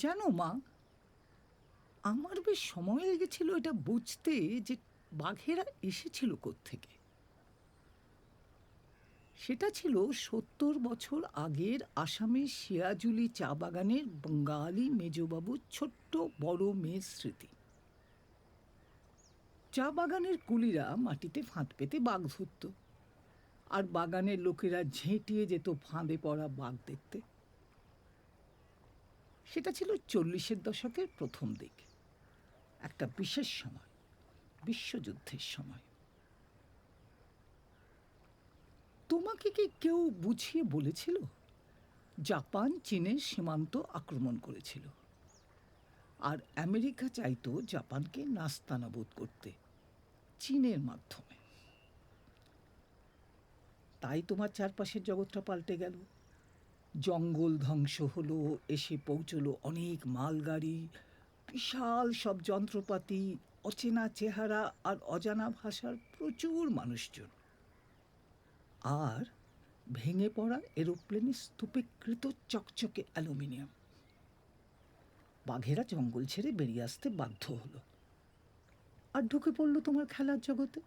জানো মা, আমার বেশ সময় লেগেছিল এটা বুঝতে যে বাঘেরা এসেছিল কোত্থেকে। সেটা ছিল ৭০ বছর আগের আসামের সিরাজুলি চা বাগানের বাঙালি মেজবাবুর ছোট্ট বড় মেয়ের স্মৃতি। চা বাগানের কুলিরা মাটিতে ফাঁদ পেতে বাঘ ধরত, আর বাগানের লোকেরা ঝেঁটিয়ে যেত ফাঁদে পড়া বাঘ দেখতে। সেটা ছিল ৪০-এর দশকের প্রথম দিক, একটা বিশেষ সময়, বিশ্বযুদ্ধের সময়। তোমাকে কি কেউ বুঝিয়ে বলেছিল জাপান চীনের সীমান্ত আক্রমণ করেছিল, আর আমেরিকা চাইতো জাপানকে নাস্তানাবুদ করতে চীনের মাধ্যমে? তাই তোমার চারপাশের জগৎটা পাল্টে গেল। জঙ্গল ধ্বংস হলো, এসে পৌঁছলো অনেক মালগাড়ি, বিশাল সব যন্ত্রপাতি, অচেনা চেহারা আর অজানা ভাষার প্রচুর মানুষজন, আর ভেঙে পড়া এরোপ্লেনের স্তূপীকৃত চকচকে অ্যালুমিনিয়াম। বাঘেরা জঙ্গল ছেড়ে বেরিয়ে আসতে বাধ্য হলো, আর ঢুকে পড়লো তোমার খেলার জগতে।